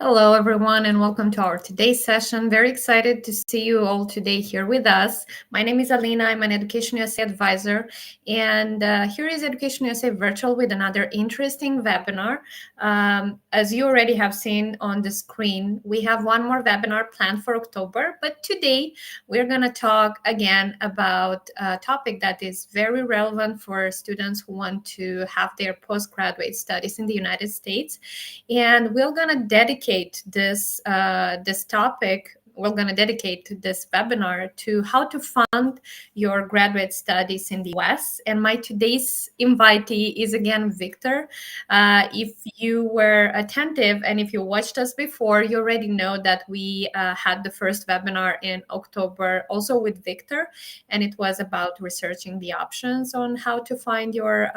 Hello, everyone, and welcome to our today's session. Very excited to see you all today here with us. My name is Alina. I'm an Education USA advisor, and here is Education USA Virtual with another interesting webinar. As you already have seen on the screen, we have one more webinar planned for October, but today we're going to talk again about a topic that is very relevant for students who want to have their postgraduate studies in the United States. And we're going to dedicate this topic. We're going to dedicate this webinar to how to fund your graduate studies in the US. And my today's invitee is again Viktar. If you were attentive and if you watched us before, you already know that we had the first webinar in October also with Viktar, and it was about researching the options on how to find your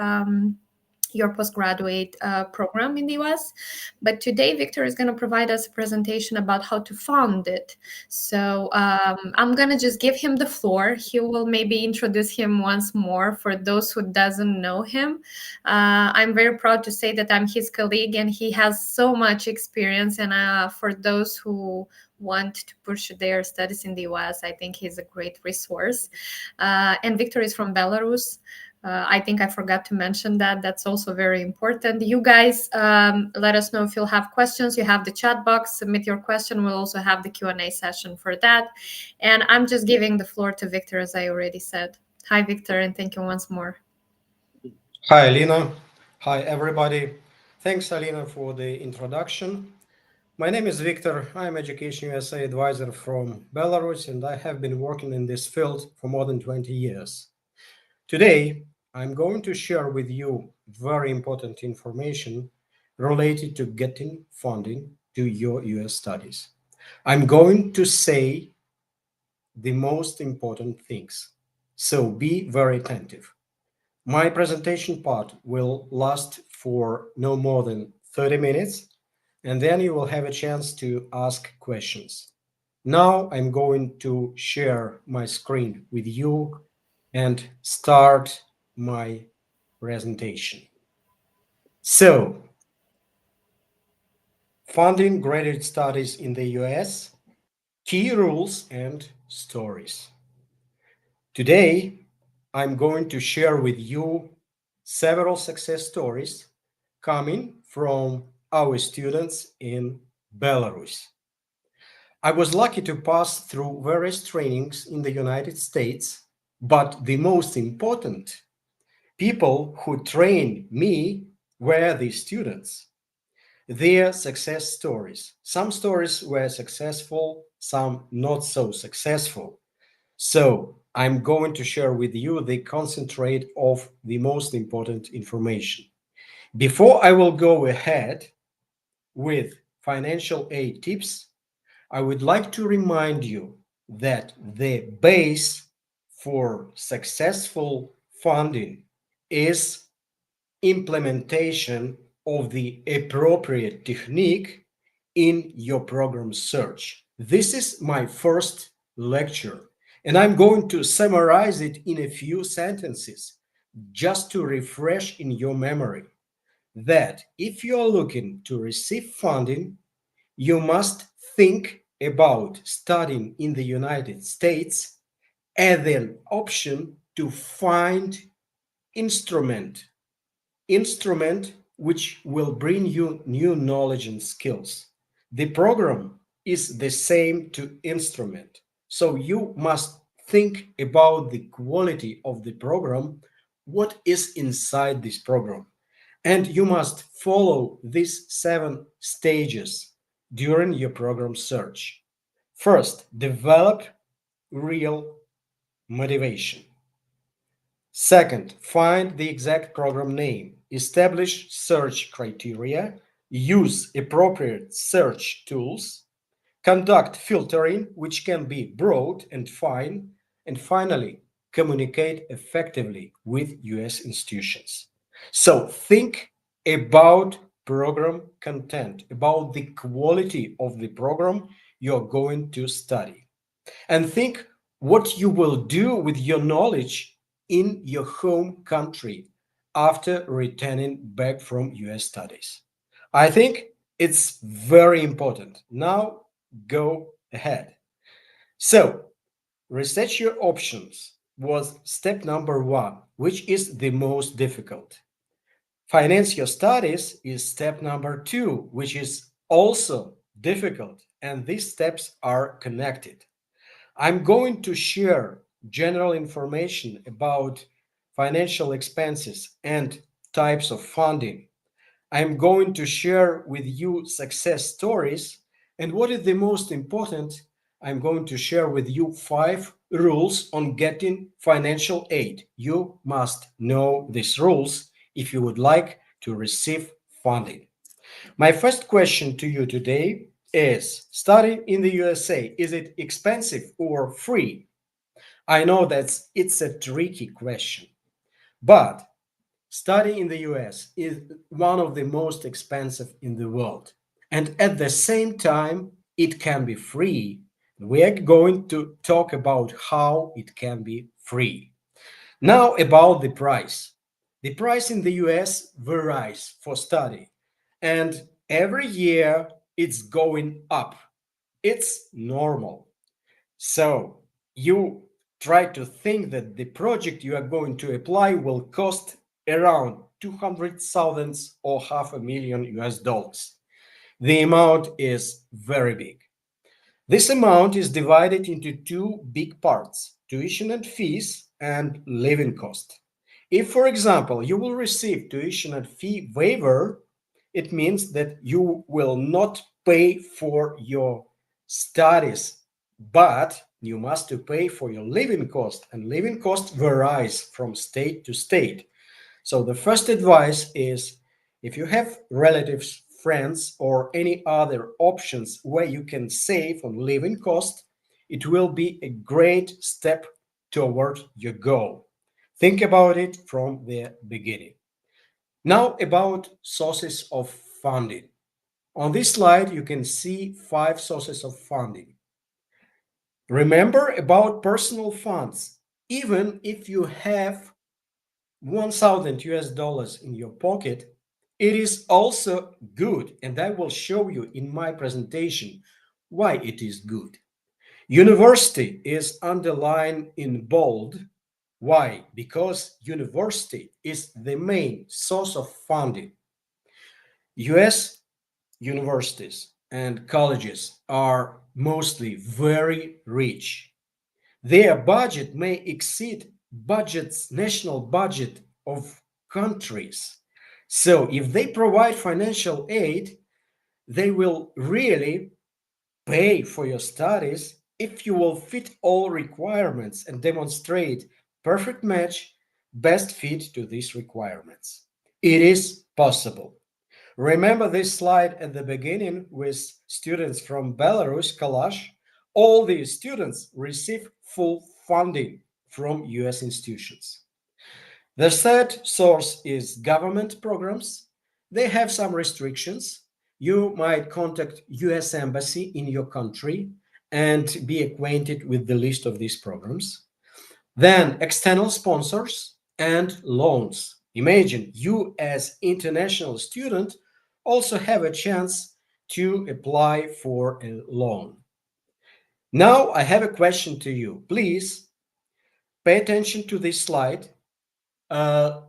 postgraduate program in the US. But today, Viktar is going to provide us a presentation about how to fund it. So I'm going to just give him the floor. He will maybe introduce him once more for those who doesn't know him. I'm very proud to say that I'm his colleague and he has so much experience. And for those who want to push their studies in the US, I think he's a great resource. And Viktar is from Belarus. I think I forgot to mention that. That's also very important. You guys, let us know if you'll have questions. You have the chat box. Submit your question. We'll also have the Q&A session for that. And I'm just giving the floor to Viktar, as I already said. Hi, Viktar, and thank you once more. Hi, Alina. Hi, everybody. Thanks, Alina, for the introduction. My name is Viktar. I'm Education USA advisor from Belarus, and I have been working in this field for more than 20 years. Today, I'm going to share with you very important information related to getting funding to your US studies. I'm going to say the most important things, so be very attentive. My presentation part will last for no more than 30 minutes, and then you will have a chance to ask questions. Now I'm going to share my screen with you and start my presentation. So, funding graduate studies in the US, key rules and stories. Today, I'm going to share with you several success stories coming from our students in Belarus. I was lucky to pass through various trainings in the United States, but the most important people who trained me were the students. Their success stories. Some stories were successful, some not so successful. So I'm going to share with you the concentrate of the most important information. Before I will go ahead with financial aid tips, I would like to remind you that the base for successful funding is implementation of the appropriate technique in your program search. This is my first lecture, and I'm going to summarize it in a few sentences just to refresh in your memory that if you're looking to receive funding, you must think about studying in the United States as an option to find instrument which will bring you new knowledge and skills. The program is the same to instrument. So you must think about the quality of the program, what is inside this program. And you must follow these 7 stages during your program search. First, develop real motivation. Second, find the exact program name, establish search criteria, use appropriate search tools, conduct filtering, which can be broad and fine, and finally, communicate effectively with US institutions. So think about program content, about the quality of the program you're going to study, and think what you will do with your knowledge in your home country after returning back from US studies. I think It's very important. Now go ahead. So, research your options was step number one, which is the most difficult. Finance your studies is step number two, which is also difficult, and these steps are connected. I'm going to share general information about financial expenses and types of funding. I'm going to share with you success stories. And what is the most important? I'm going to share with you 5 rules on getting financial aid. You must know these rules if you would like to receive funding. My first question to you today is studying in the USA, is it expensive or free? I know that it's a tricky question, but study in the US is one of the most expensive in the world. And at the same time, it can be free. We are going to talk about how it can be free. Now, about the price. The price in the US varies for study, and every year it's going up. It's normal. So you try to think that the project you are going to apply will cost around 200,000 or half a million US dollars. The amount is very big. This amount is divided into two big parts: tuition and fees and living cost. If, for example, you will receive tuition and fee waiver, it means that you will not pay for your studies, but you must to pay for your living cost, and living cost varies from state to state. So the first advice is, if you have relatives, friends, or any other options where you can save on living cost, it will be a great step toward your goal. Think about it from the beginning. Now about sources of funding. On this slide, you can see 5 sources of funding. Remember about personal funds. Even if you have 1,000 US dollars in your pocket, it is also good, and I will show you in my presentation why it is good. University is underlined in bold. Why? Because university is the main source of funding. US universities and colleges are mostly very rich. Their budget may exceed budgets, national budget of countries. So if they provide financial aid, they will really pay for your studies if you will fit all requirements and demonstrate perfect match, best fit to these requirements. It is possible. Remember this slide at the beginning with students from Belarus, Kalash? All these students receive full funding from US institutions. The third source is government programs. They have some restrictions. You might contact US Embassy in your country and be acquainted with the list of these programs. Then external sponsors and loans. Imagine you as international student also have a chance to apply for a loan. Now I have a question to you. Please pay attention to this slide.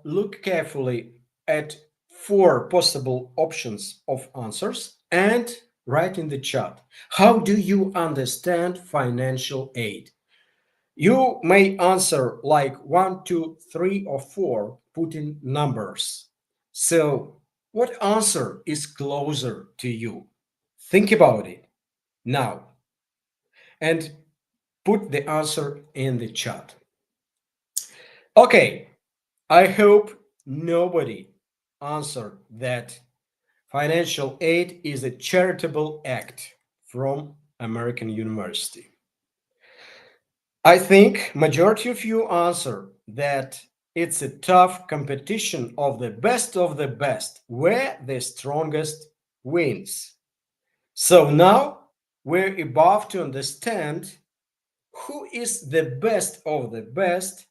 Look carefully at 4 possible options of answers and write in the chat. How do you understand financial aid? You may answer like 1, 2, 3, or 4, putting numbers. So, what answer is closer to you? Think about it now and put the answer in the chat. Okay, I hope nobody answered that financial aid is a charitable act from American University. I think majority of you answer that it's a tough competition of the best, where the strongest wins. So now we're about to understand who is the best of the best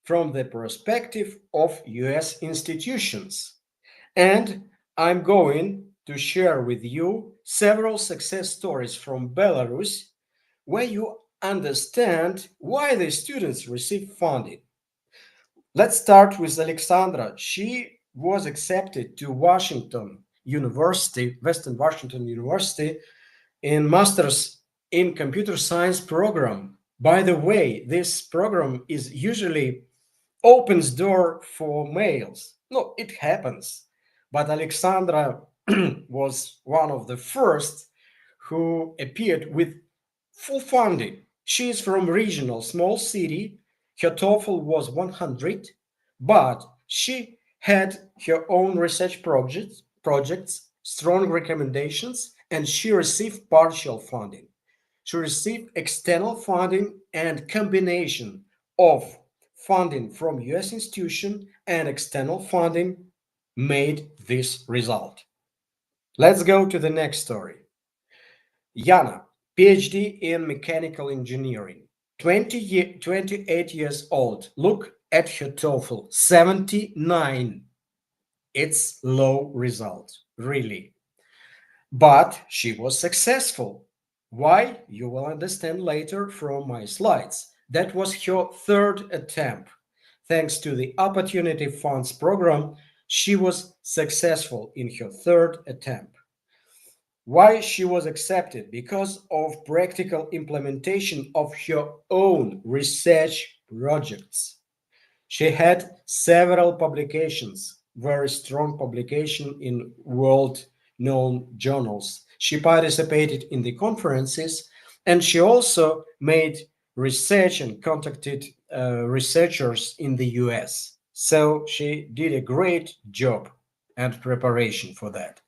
from the perspective of US institutions. And I'm going to share with you several success stories from Belarus where you understand why the students receive funding. Let's start with Alexandra. She was accepted to Washington University, Western Washington University, in Master's in Computer Science program. By the way, this program is usually opens door for males. No, it happens. But Alexandra was one of the first who appeared with full funding. She is from regional small city. Her TOEFL was 100, but she had her own research projects, strong recommendations, and she received partial funding. She received external funding and combination of funding from US institution and external funding made this result. Let's go to the next story. Yana, PhD in mechanical engineering, 28 years old. Look at her TOEFL, 79. It's low result, really. But she was successful. Why? You will understand later from my slides. That was her third attempt. Thanks to the Opportunity Funds program, she was successful in her third attempt. Why she was accepted? Because of practical implementation of her own research projects. She had several publications, very strong publication in world-known journals. She participated in the conferences, and she also made research and contacted researchers in the US. So she did a great job and preparation for that.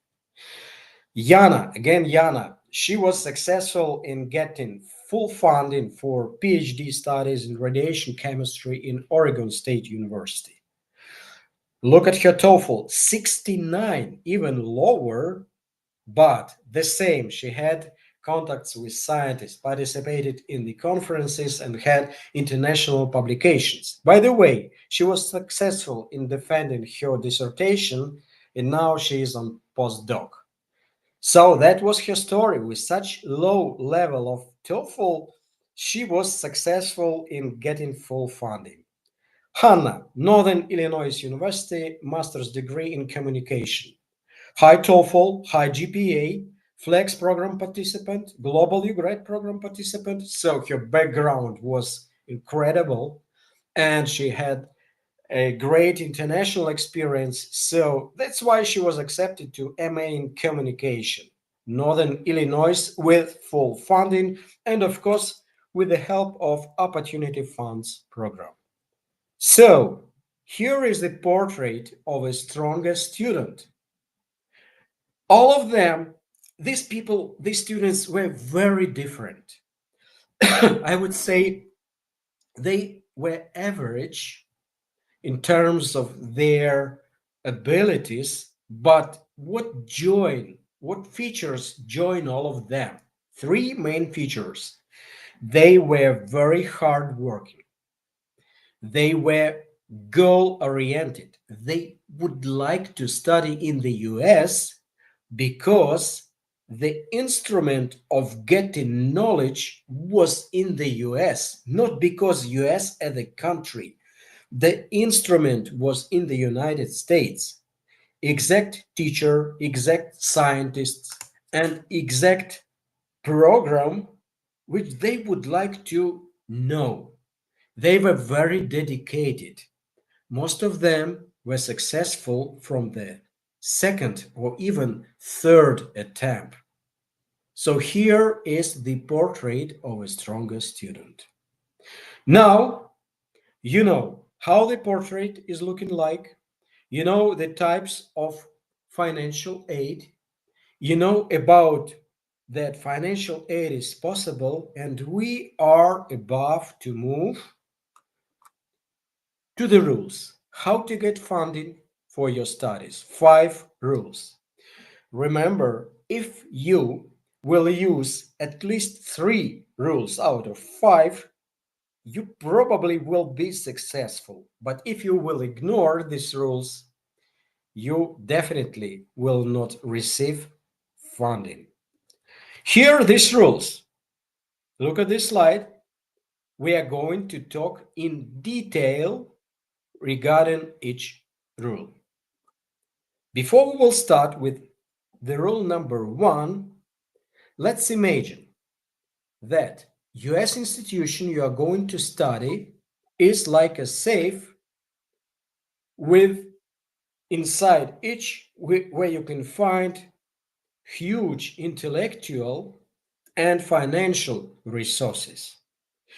Yana, again Yana, she was successful in getting full funding for PhD studies in radiation chemistry in Oregon State University. Look at her TOEFL, 69, even lower, but the same. She had contacts with scientists, participated in the conferences, and had international publications. By the way, she was successful in defending her dissertation, and now she is on postdoc. So that was her story. With such low level of TOEFL, she was successful in getting full funding. Hannah, Northern Illinois University, master's degree in communication. High TOEFL, high GPA, flex program participant, global UGRAD program participant. So her background was incredible, and she had a great international experience. So that's why she was accepted to MA in communication, Northern Illinois, with full funding and, of course, with the help of Opportunity Funds program. So here is the portrait of a strongest student. All of them, these people, these students were very different. I would say they were average in terms of their abilities, but what features join all of them? Three main features. They were very hardworking. They were goal oriented. They would like to study in the US because the instrument of getting knowledge was in the US, not because US as a country. The instrument was in the United States. Exact teacher, exact scientists, and exact program which they would like to know. They were very dedicated. Most of them were successful from the second or even third attempt. So here is the portrait of a stronger student. Now, you know how the portrait is looking like. You know the types of financial aid. You know about that financial aid is possible, and we are about to move to the rules. How to get funding for your studies. 5 rules. Remember, if you will use at least 3 rules out of 5, you probably will be successful. But if you will ignore these rules, you definitely will not receive funding. Here are these rules. Look at this slide. We are going to talk in detail regarding each rule. Before we will start with the rule number 1, let's imagine that US institution you are going to study is like a safe with inside each where you can find huge intellectual and financial resources.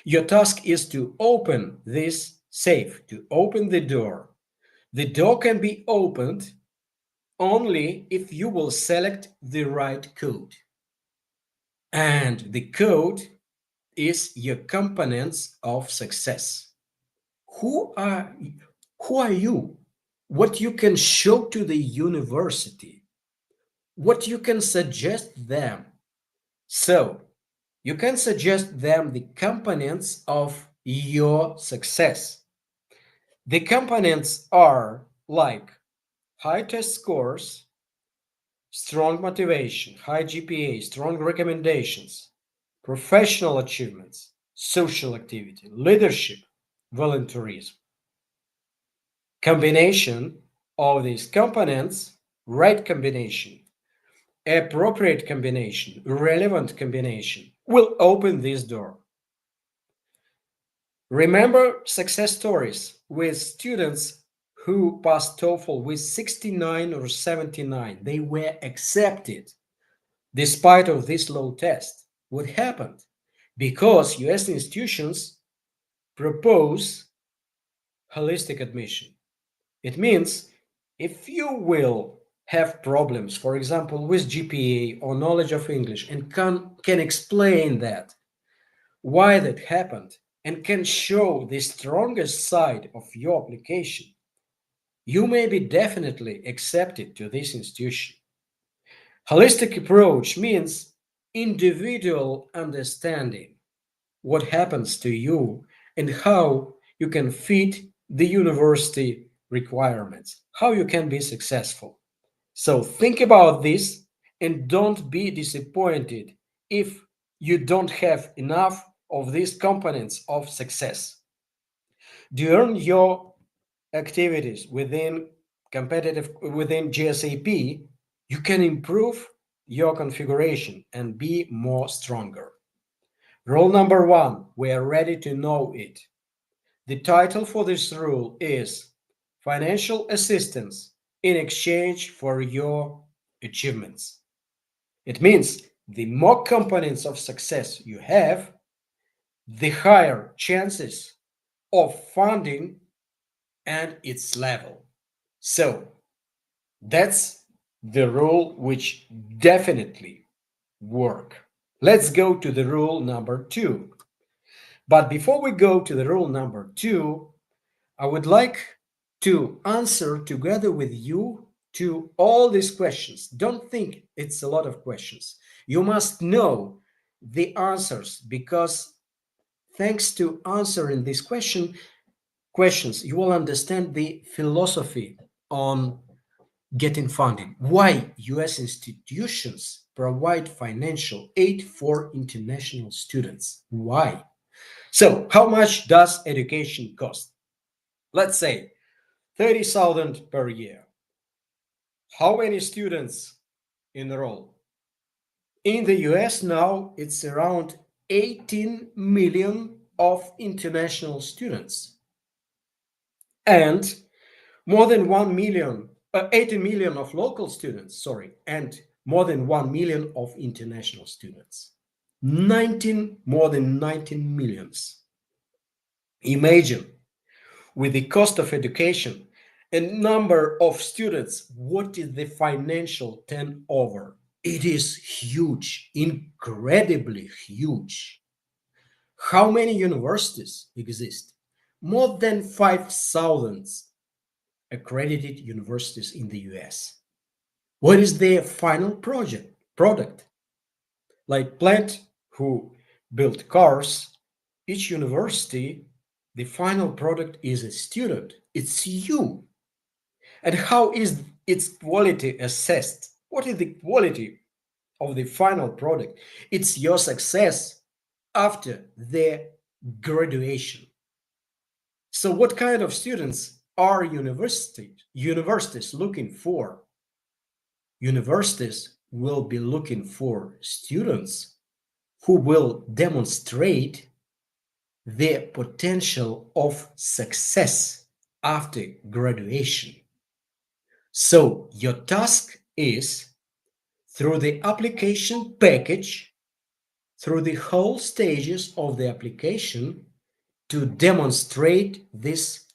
Your task is to open this safe, to open the door. The door can be opened only if you will select the right code. And the code is your components of success. Who are who are you? What you can show to the university? What you can suggest them? So, you can suggest them the components of your success. The components are like high test scores, strong motivation, high GPA, strong recommendations, professional achievements, social activity, leadership, volunteerism. Combination of these components, right combination, appropriate combination, relevant combination, will open this door. Remember success stories with students who passed TOEFL with 69 or 79. They were accepted despite of this low test. What happened? Because US institutions propose holistic admission. It means if you will have problems, for example, with GPA or knowledge of English, and can explain that, why that happened, and can show the strongest side of your application, you may be definitely accepted to this institution. Holistic approach means individual understanding what happens to you and how you can fit the university requirements, how you can be successful. So think about this and don't be disappointed if you don't have enough of these components of success. During your activities within GSAP, you can improve your configuration and be more stronger. Rule number 1, we are ready to know it. The title for this rule is Financial Assistance in Exchange for Your Achievements. It means the more components of success you have, the higher chances of funding and its level. So that's the rule which definitely work. Let's go to the rule number 2. But before we go to the rule number 2, I would like to answer together with you to all these questions. Don't think it's a lot of questions. You must know the answers because thanks to answering these questions, you will understand the philosophy on getting funding. Why US institutions provide financial aid for international students? Why? So, how much does education cost? Let's say 30,000 per year. How many students enroll? In the US now, it's around 18 million of international students and more than 1 million, 18 million of local students, sorry, and more than 1 million of international students. More than 19 millions. Imagine with the cost of education and number of students, what is the financial turnover? It is huge, incredibly huge. How many universities exist? More than 5,000 accredited universities in the US. What is their final product? Like Plant, who built cars, each university, the final product is a student. It's you. And how is its quality assessed. What is the quality of the final product? It's your success after their graduation. So, what kind of students are universities looking for? Universities will be looking for students who will demonstrate their potential of success after graduation. So, your task is through the application package, through the whole stages of the application, to demonstrate this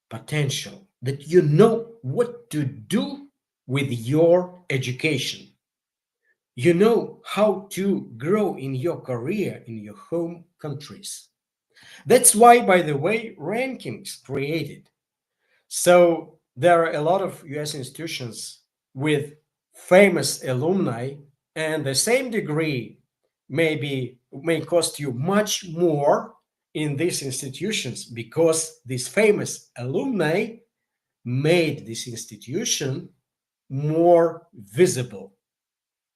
potential, that you know what to do with your education. You know how to grow in your career in your home countries. That's why, by the way, rankings created. So there are a lot of US institutions with famous alumni, and the same degree may cost you much more in these institutions because these famous alumni made this institution more visible.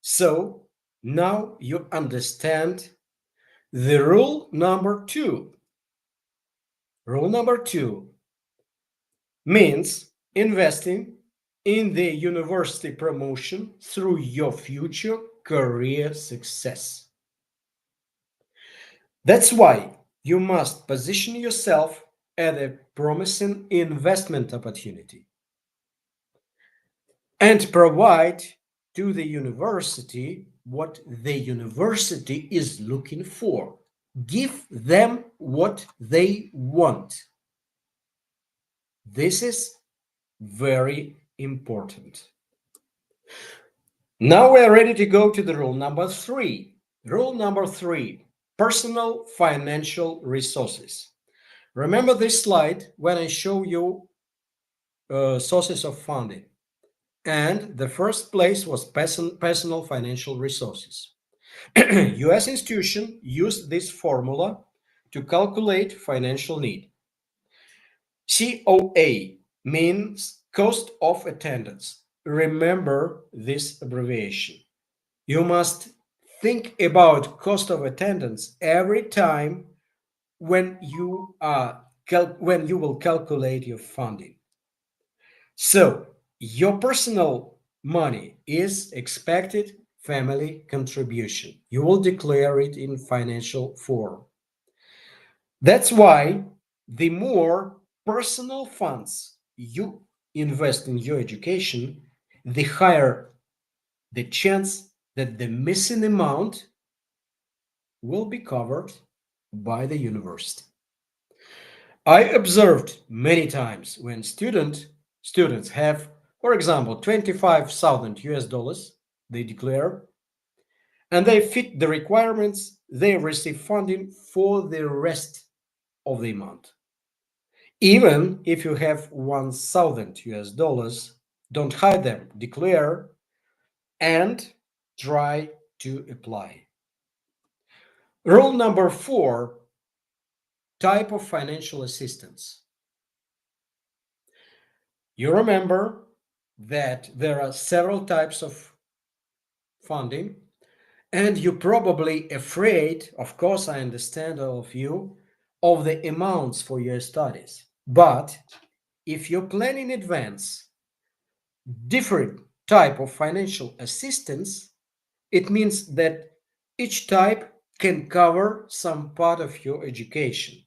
So now you understand the rule number two. Rule number two means investing in the university promotion through your future career success. That's why you must position yourself as a promising investment opportunity and provide to the university what the university is looking for. Give them what they want. This is very important. Now we're ready to go to the rule number three. Rule number three, personal financial resources. Remember this slide when I show you sources of funding. And the first place was personal financial resources. US institution used this formula to calculate financial need. COA means cost of attendance. Remember this abbreviation. You must think about cost of attendance every time when when you will calculate your funding. So your personal money is expected family contribution. You will declare it in financial form. That's why the more personal funds you invest in your education, the higher the chance that the missing amount will be covered by the university. I observed many times when students have, for example, 25,000 US dollars they declare, and they fit the requirements, they receive funding for the rest of the month. Even if you have 1,000 US dollars, don't hide them, declare and try to apply. Rule number four, type of financial assistance. You remember that there are several types of funding, and you're probably afraid, of course, I understand all of you, of the amounts for your studies. But if you plan in advance different type of financial assistance, it means that each type can cover some part of your education.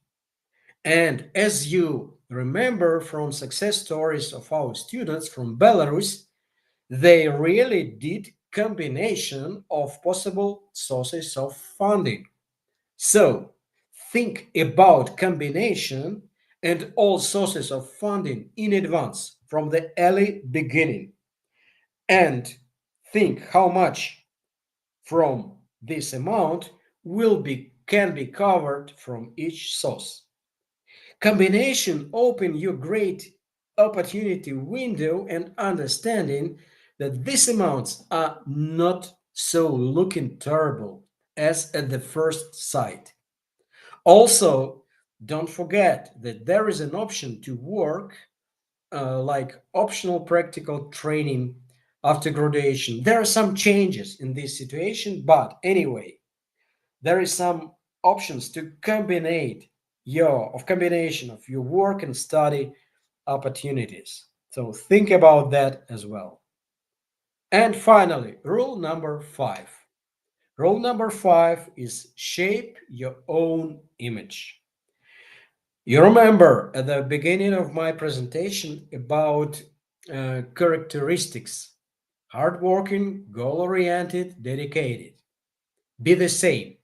And as you remember from success stories of our students from Belarus, they really did combination of possible sources of funding. So think about combination and all sources of funding in advance from the early beginning, and think how much from this amount will be can be covered from each source. Combination open you great opportunity window and understanding that these amounts are not so looking terrible as at the first sight. Also, don't forget that there is an option to work like optional practical training after graduation. There are some changes in this situation, but anyway, there is some options to combination of your work and study opportunities. So think about that as well. And finally, rule number 5. Rule number 5 is shape your own image. You remember at the beginning of my presentation about characteristics: hardworking, goal oriented, dedicated. Be the same.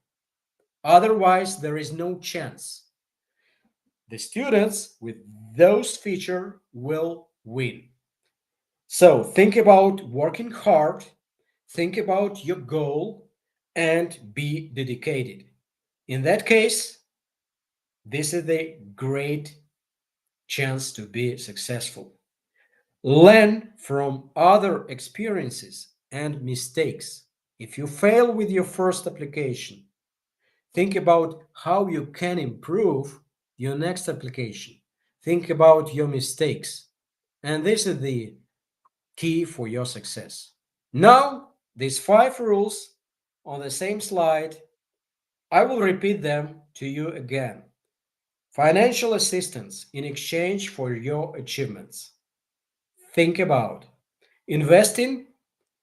Otherwise, there is no chance. The students with those features will win. So think about working hard, think about your goal, and be dedicated. In that case, this is a great chance to be successful. Learn from other experiences and mistakes. If you fail with your first application, think about how you can improve your next application. Think about your mistakes. And this is the key for your success. Now, these 5 rules on the same slide, I will repeat them to you again. Financial assistance in exchange for your achievements. Think about investing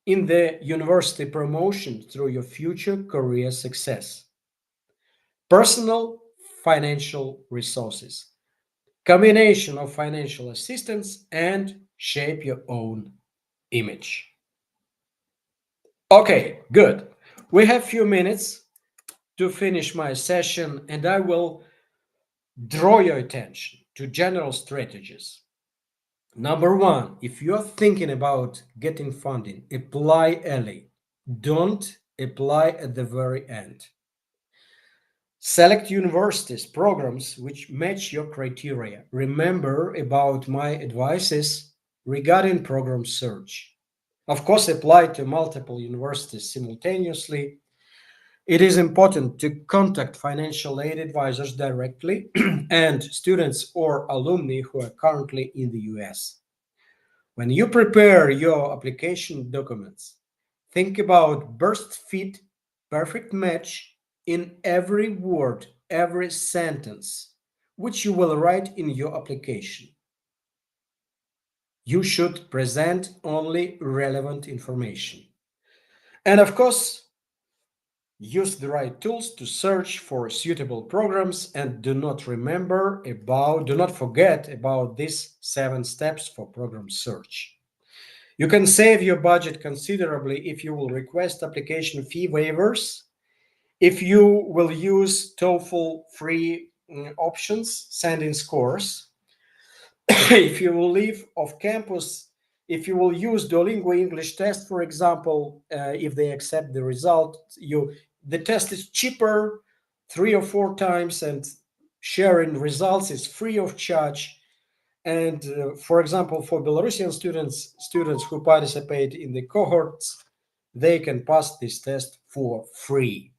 in the university promotion through your future career success. Personal financial resources. Combination of financial assistance and shape your own image. Okay, good. We have few minutes to finish my session, and I will draw your attention to general strategies. Number 1, if you're thinking about getting funding, apply early. Don't apply at the very end. Select universities, programs which match your criteria. Remember about my advices regarding program search. Of course, apply to multiple universities simultaneously. It is important to contact financial aid advisors directly and students or alumni who are currently in the US. When you prepare your application documents, think about burst fit, perfect match in every word, every sentence, which you will write in your application. You should present only relevant information. And of course, use the right tools to search for suitable programs, and do not forget about these 7 steps for program search. You can save your budget considerably if you will request application fee waivers, if you will use TOEFL free options, sending scores, if you will leave off campus, if you will use Duolingo English test, for example, if they accept the result, the test is cheaper 3 or 4 times, and sharing results is free of charge. And for example, for Belarusian students who participate in the cohorts, they can pass this test for free.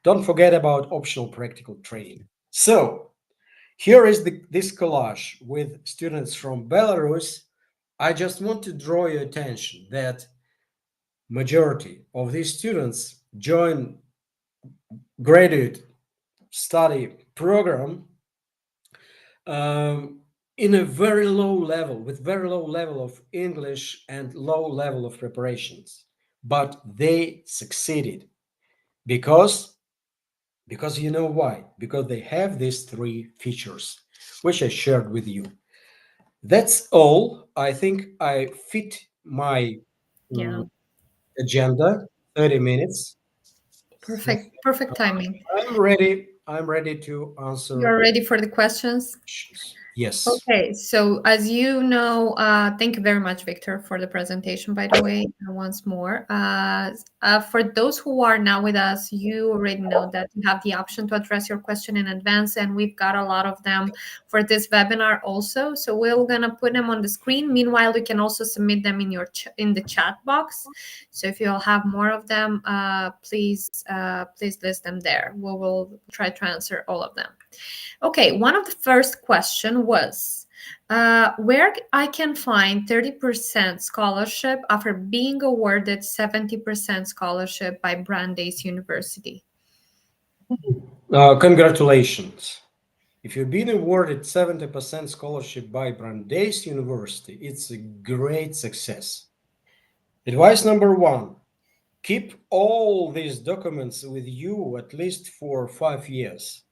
Don't forget about optional practical training. So here is this collage with students from Belarus. I just want to draw your attention that majority of these students join graduate study program in a very low level, with very low level of English and low level of preparations. But they succeeded because you know why? Because they have these 3 features, which I shared with you. That's all. I think I fit my Yeah, agenda, 30 minutes. So perfect timing. I'm ready to answer You're ready for the questions? questions. Yes. Okay, so as you know, thank you very much, Victor, for the presentation, by the way, once more. For those who are now with us, you already know that you have the option to address your question in advance, and we've got a lot of them for this webinar also. So we're gonna put them on the screen. Meanwhile, you can also submit them in in the chat box. So if you'll have more of them, please list them there. We will try to answer all of them. Okay, one of the first question was, Where I can find 30% scholarship after being awarded 70% scholarship by Brandeis University. Congratulations. If you've been awarded 70% scholarship by Brandeis University, it's a great success. Advice number one, keep all these documents with you at least for 5 years,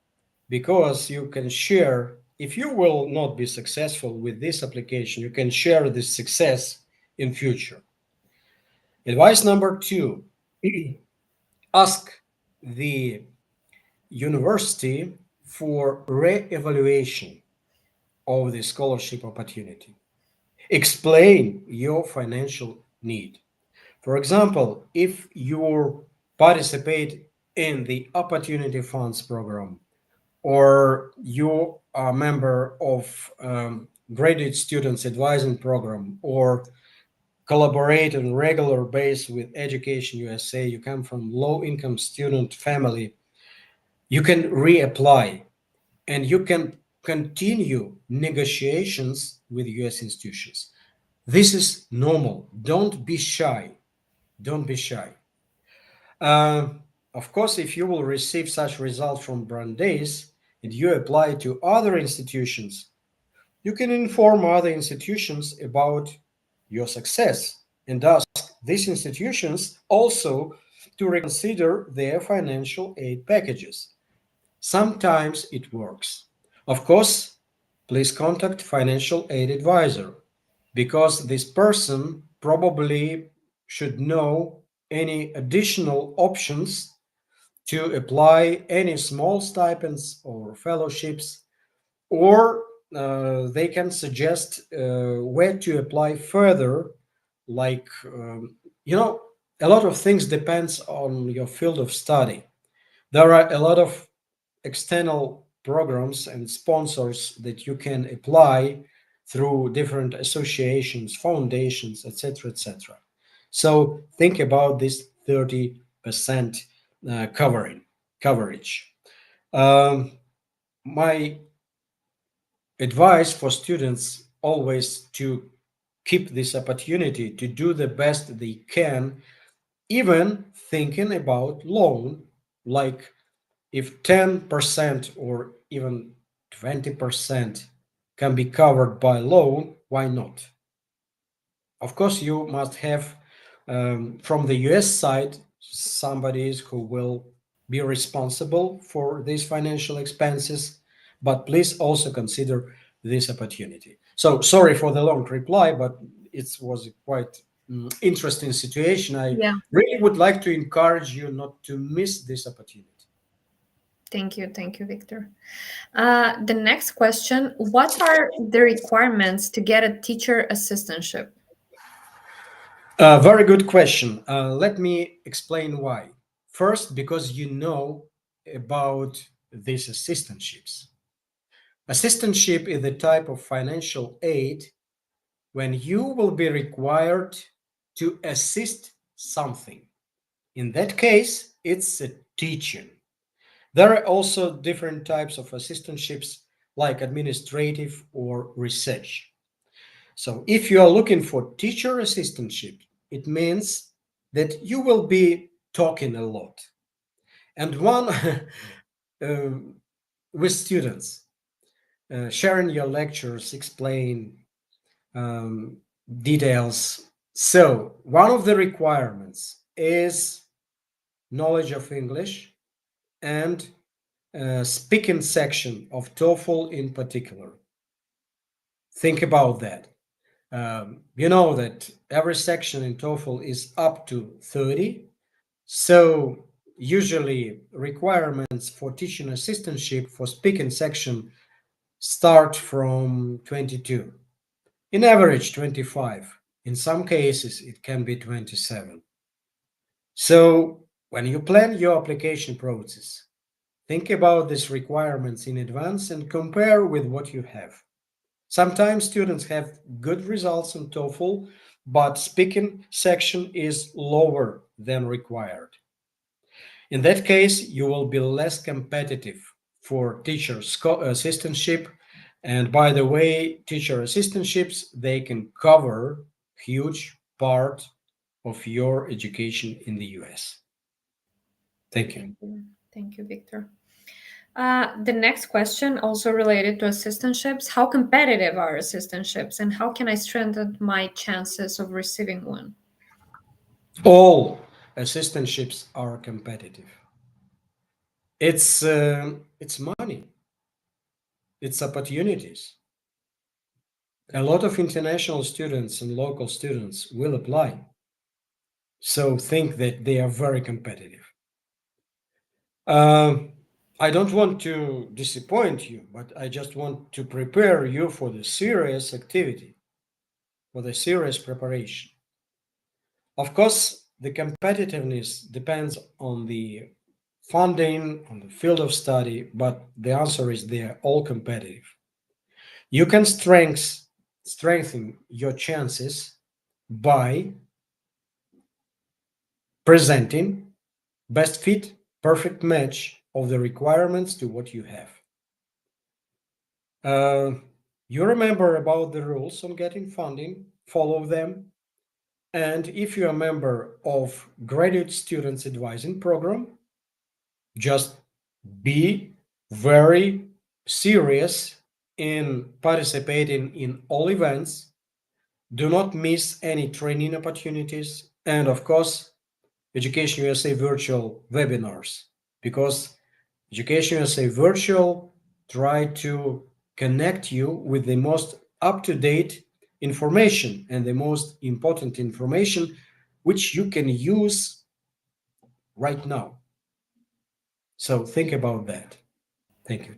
because you can share, if you will not be successful with this application, you can share this success in future. Advice number two, ask the university for re-evaluation of the scholarship opportunity. Explain your financial need. For example, if you participate in the Opportunity Funds program, or you are a member of graduate students advising program, or collaborate on regular basis with Education USA, you come from low income student family, you can reapply and you can continue negotiations with US institutions. This is normal. Don't be shy. Don't be shy. Uh, of course, if you will receive such results from Brandeis and you apply to other institutions, you can inform other institutions about your success and ask these institutions also to reconsider their financial aid packages. Sometimes it works. Of course, please contact financial aid advisor, because this person probably should know any additional options to apply, any small stipends or fellowships, or they can suggest where to apply further. Like, you know, a lot of things depends on your field of study. There are a lot of external programs and sponsors that you can apply through different associations, foundations, etc., etc. So think about this 30% coverage. Um, my advice for students always to keep this opportunity to do the best they can, even thinking about loan, like if 10% or even 20% can be covered by loan, why not? Of course, you must have from the US side somebody who will be responsible for these financial expenses, but please also consider this opportunity. So sorry for the long reply, but it was a quite interesting situation. I Yeah, really would like to encourage you not to miss this opportunity. thank you. Thank you, Victor. The next question: what are the requirements to get a teacher assistantship? Very good question. Let me explain why. First, because you know about these assistantships. Assistantship is the type of financial aid when you will be required to assist something. In that case, it's a teaching. There are also different types of assistantships like administrative or research. So if you are looking for teacher assistantship, it means that you will be talking a lot. And one um, with students, sharing your lectures, explain um, details. So one of the requirements is knowledge of English and speaking section of TOEFL in particular. Think about that. You know that every section in TOEFL is up to 30. So usually requirements for teaching assistantship for speaking section start from 22. In average 25. In some cases it can be 27. So when you plan your application process, think about these requirements in advance and compare with what you have. Sometimes students have good results in TOEFL, but speaking section is lower than required. In that case, you will be less competitive for teacher assistantship And by the way, teacher assistantships, they can cover huge part of your education in the US. Thank you. Thank you. Thank you, Victor. The next question, also related to assistantships: how competitive are assistantships, and how can I strengthen my chances of receiving one? All assistantships are competitive. It's money, it's opportunities. A lot of international students and local students will apply, so think that they are very competitive. Um, I don't want to disappoint you, but I just want to prepare you for the serious activity, for the serious preparation. Of course, the competitiveness depends on the funding, on the field of study, but the answer is they're all competitive. You can strengthen your chances by presenting best fit, perfect match of the requirements to what you have. Uh, you remember about the rules on getting funding, follow them. And if you're a member of graduate students advising program, just be very serious in participating in all events. Do not miss any training opportunities. And of course, Education USA virtual webinars, because Education USA virtual try to connect you with the most up-to-date information and the most important information which you can use right now. So think about that. Thank you.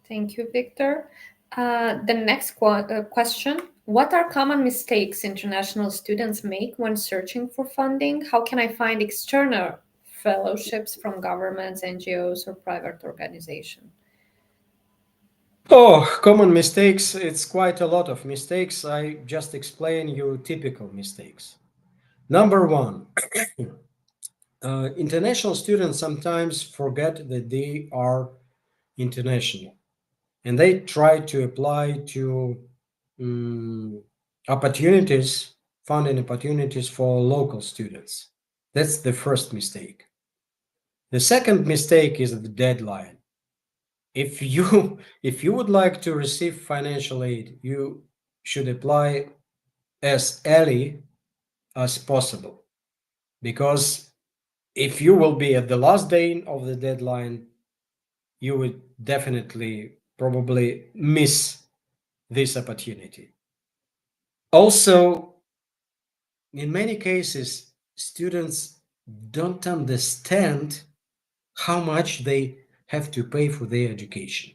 Thank you, Victor. The next question: what are common mistakes international students make when searching for funding? How can I find external fellowships from governments, NGOs, or private organizations? Oh, common mistakes. It's quite a lot of mistakes. I just explain you typical mistakes. Number one, international students sometimes forget that they are international and they try to apply to um, opportunities, funding opportunities for local students. That's the first mistake. The second mistake is the deadline. If you if you would like to receive financial aid, you should apply as early as possible, because if you will be at the last day of the deadline, you would definitely probably miss this opportunity. Also, in many cases, students don't understand how much they have to pay for their education.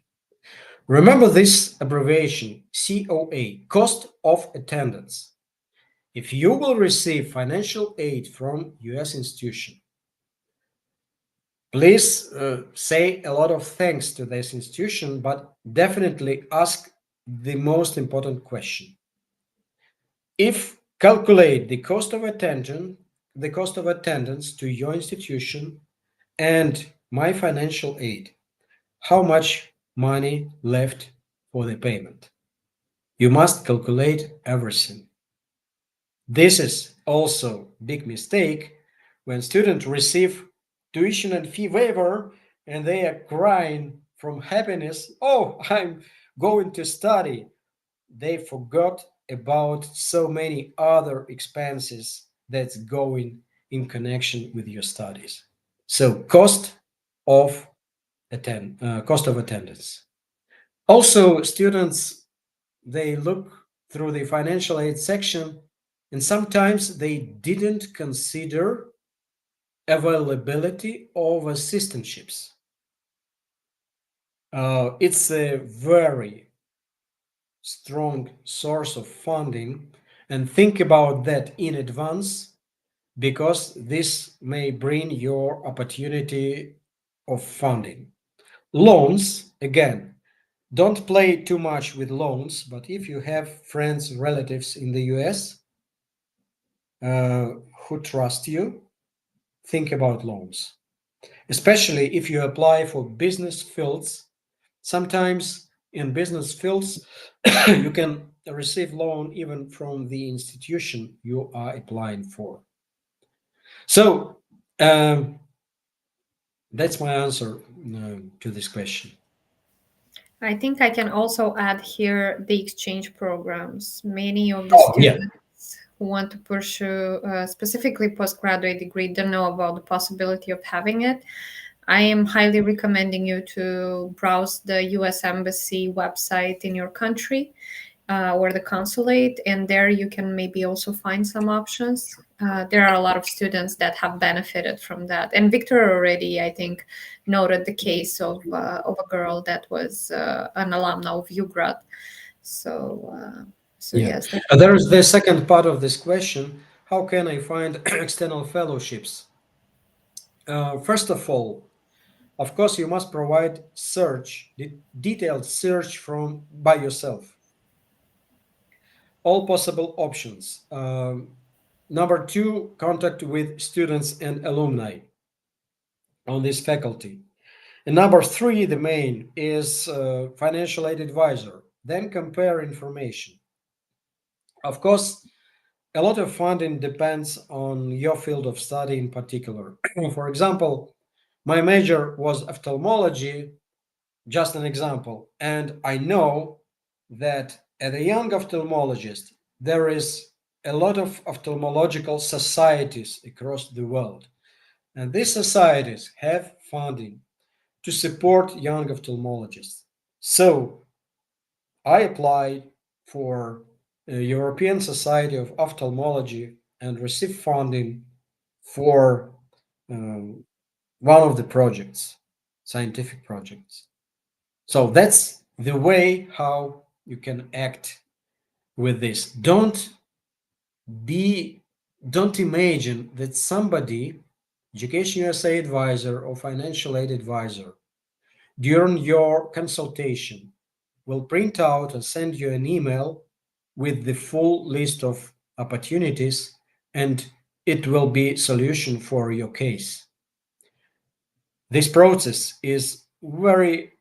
Remember this abbreviation, COA, cost of attendance. If you will receive financial aid from US institution, please say a lot of thanks to this institution, but definitely ask the most important question. If calculate the cost of attendance to your institution and my financial aid, how much money left for the payment? You must calculate everything. This is also big mistake when students receive tuition and fee waiver and they are crying from happiness. Oh, I'm going to study. They forgot about so many other expenses that's going in connection with your studies. So of cost of attendance. Also, students, they look through the financial aid section and sometimes they didn't consider availability of assistantships. It's a very strong source of funding, and think about that in advance, because this may bring your opportunity of funding. Loans, again, don't play too much with loans, but if you have friends, relatives in the US uh, who trust you, think about loans. Especially if you apply for business fields, sometimes in business fields, you can receive loan even from the institution you are applying for. So that's my answer to this question. I think I can also add here the exchange programs. Many of the Oh, yeah. students who want to pursue specifically postgraduate degree don't know about the possibility of having it. I am highly recommending you to browse the U.S. Embassy website in your country or the consulate, and there you can maybe also find some options. There are a lot of students that have benefited from that, and Victor already, I think, noted the case of a girl that was an alumna of UGRAD. So, so Yeah. yes, that, There is the second part of this question. How can I find external fellowships? First of all, of course, you must provide detailed search from by yourself, all possible options. Number two, contact with students and alumni on this faculty. And number three, the main, is financial aid advisor. Then compare information. Of course, a lot of funding depends on your field of study in particular. For example, my major was ophthalmology, just an example. And I know that as a young ophthalmologist, there is a lot of ophthalmological societies across the world. And these societies have funding to support young ophthalmologists. So I applied for a European Society of Ophthalmology and received funding for um, one of the projects, scientific projects. So that's the way how you can act with this. Be don't imagine that somebody, Education USA advisor or financial aid advisor, during your consultation will print out and send you an email with the full list of opportunities, and it will be solution for your case. This process is very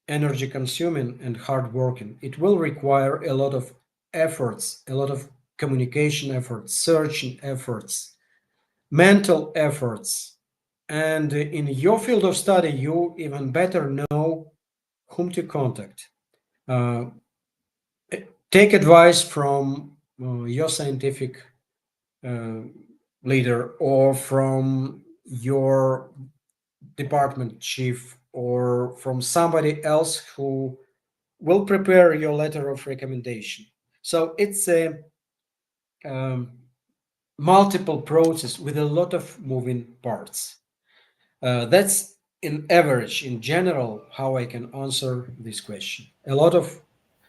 energy consuming and hard working. It will require a lot of efforts, a lot of communication efforts, searching efforts, mental efforts. And in your field of study, you even better know whom to contact. Uh, Take advice from your scientific uh, leader or from your department chief or from somebody else who will prepare your letter of recommendation. So it's a um, multiple process with a lot of moving parts. That's in average, in general, how I can answer this question. A lot of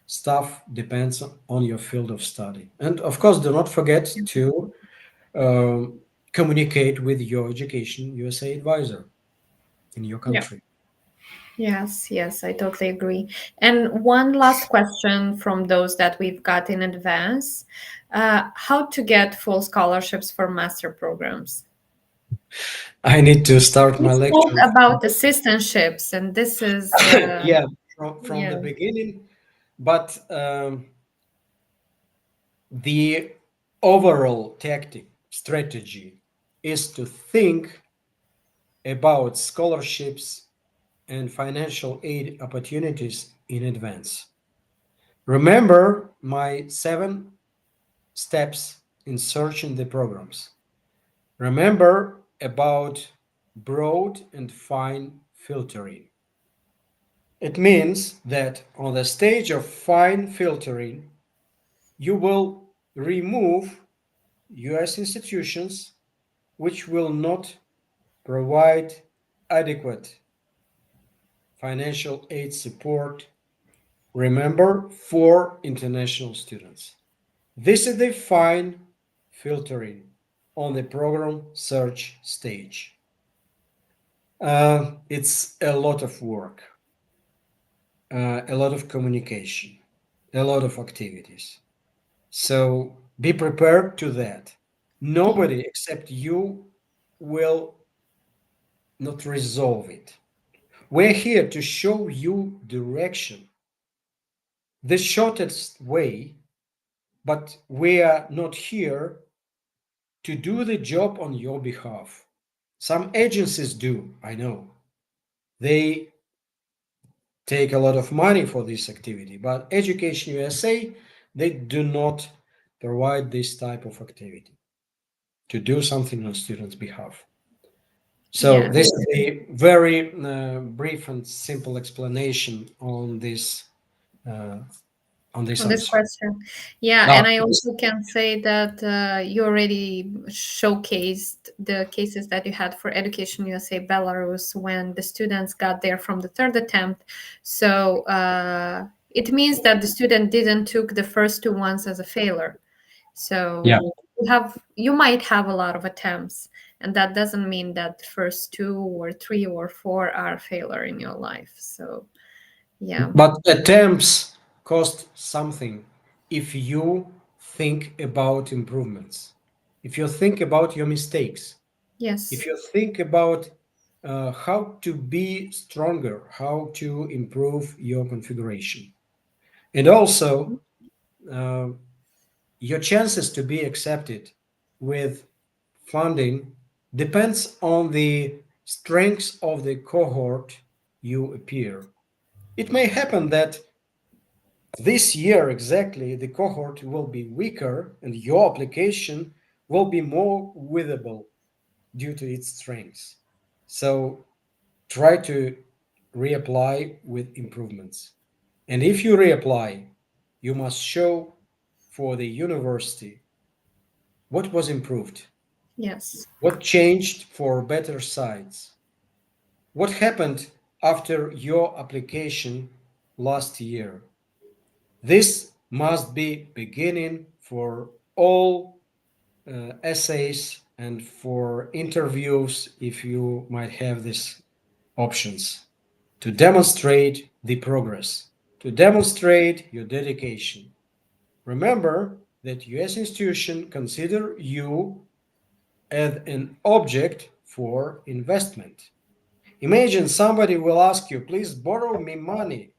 stuff depends on your field of study. And of course, do not forget to communicate with your Education USA advisor in your yeah. country. Yes, yes, I totally agree. And one last question from those that we've got in advance. How to get full scholarships for master programs? I need to start We my spoke lecture. about assistantships, and this is, Yeah, from the yeah, beginning, but the overall tactic strategy is to think about scholarships and financial aid opportunities in advance. Remember my 7 steps in searching the programs. Remember about broad and fine filtering. It means that on the stage of fine filtering, you will remove US institutions which will not provide adequate financial aid support. Remember, for international students. This is the fine filtering on the program search stage. It's a lot of work, a lot of communication, a lot of activities. So be prepared to that. yeah, Nobody except you will not resolve it. We're here to show you direction, the shortest way, but we are not here to do the job on your behalf. Some agencies do, I know. They take a lot of money for this activity, but Education USA, they do not provide this type of activity to do something on students' behalf. So Yeah. this is a very brief and simple explanation uh, on this On this answer. question. Yeah, Now, and I also can say that you already showcased the cases that you had for Education USA Belarus when the students got there from the third attempt. So it means that the student didn't took the first two ones as a failure. yeah, So you might have a lot of attempts, and that doesn't mean that the first two or three or four are a failure in your life. So yeah. but attempts cost something if you think about improvements, if you think about your mistakes, if Yes. you think about how to be stronger, how to improve your configuration, and also uh, your chances to be accepted with funding depends on the strengths of the cohort you appear. It may happen that this year exactly the cohort will be weaker and your application will be more withable due to its strengths. So try to reapply with improvements. And if you reapply, you must show for the university what was improved, Yes. what changed for better sides, what happened after your application last year. This must be beginning for all essays and for interviews if you might have these options to demonstrate the progress, to demonstrate your dedication. Remember that US institution consider you as an object for investment. Imagine somebody will ask you, please borrow me money.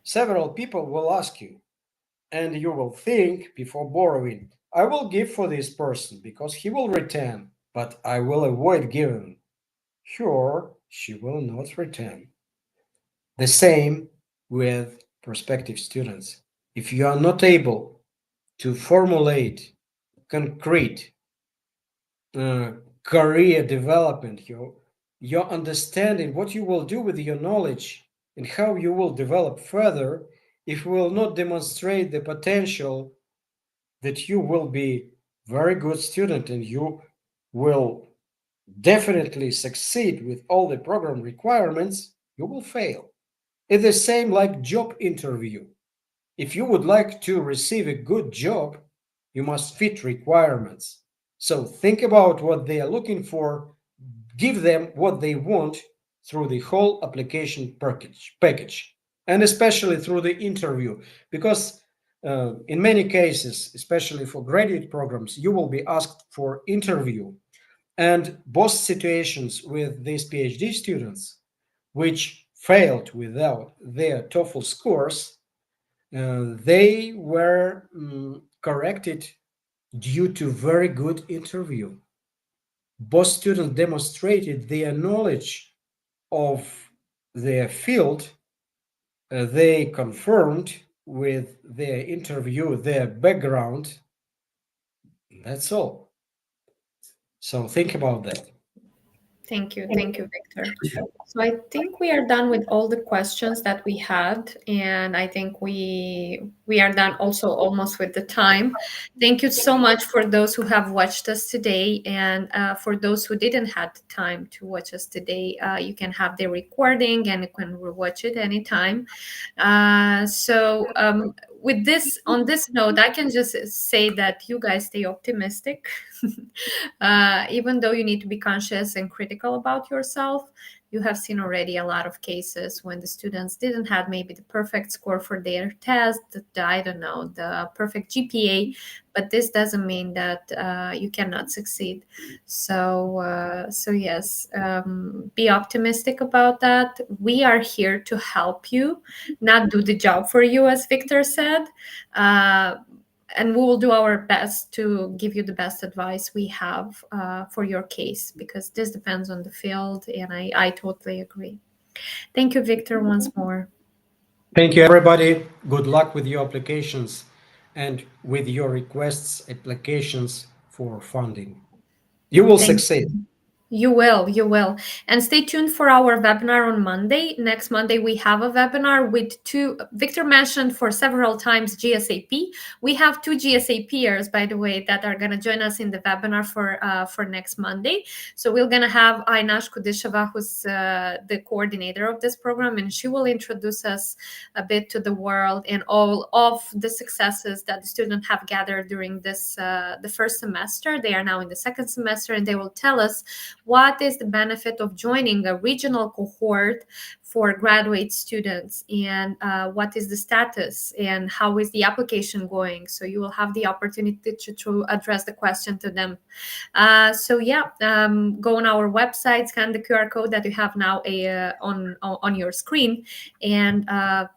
Several people will ask you, and you will think before borrowing, I will give for this person because he will return, but I will avoid giving. Sure, she will not return. The same with prospective students. If you are not able to formulate concrete uh, career development, your understanding, what you will do with your knowledge and how you will develop further, if you will not demonstrate the potential that you will be very good student and you will definitely succeed with all the program requirements, you will fail. It's the same like job interview. If you would like to receive a good job, you must fit requirements. So think about what they are looking for, give them what they want through the whole application package, and especially through the interview, because in many cases, especially for graduate programs, you will be asked for interview, and both situations with these PhD students, which failed without their TOEFL scores, they were corrected due to very good interview. Both students demonstrated their knowledge of their field. They confirmed with their interview their background. That's all. So think about that. Thank you, Victor. So I think we are done with all the questions that we had, and I think we are done also almost with the time. Thank you so much for those who have watched us today, and for those who didn't have the time to watch us today, you can have the recording and you can rewatch it anytime. With this, on this note, I can just say that you guys stay optimistic, even though you need to be conscious and critical about yourself. You have seen already a lot of cases when the students didn't have maybe the perfect score for their test, I don't know, the perfect GPA, but this doesn't mean that you cannot succeed. So yes, be optimistic about that. We are here to help you, not do the job for you, as Viktar said. Uh, and we will do our best to give you the best advice we have for your case, because this depends on the field, and I totally agree. Thank you, Viktar, once more. Thank you, everybody. Good luck with your applications and with your requests, applications for funding. You will Thank succeed. You will, you will. And stay tuned for our webinar on Monday. Next Monday, we have a webinar with two, Viktar mentioned for several times GSAP. We have two GSAPers, by the way, that are going to join us in the webinar for next Monday. So we're going to have Aynash Kudisheva, who's the coordinator of this program, and she will introduce us a bit to the world and all of the successes that the students have gathered during this the first semester. They are now in the second semester, and they will tell us what is the benefit of joining a regional cohort for graduate students, and what is the status and how is the application going. So you will have the opportunity to address the question to them. Go on our website, scan the QR code that you have now on your screen, and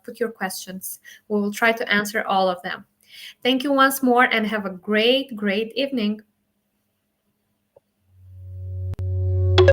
put your questions. We will try to answer all of them. Thank you once more, and have a great evening.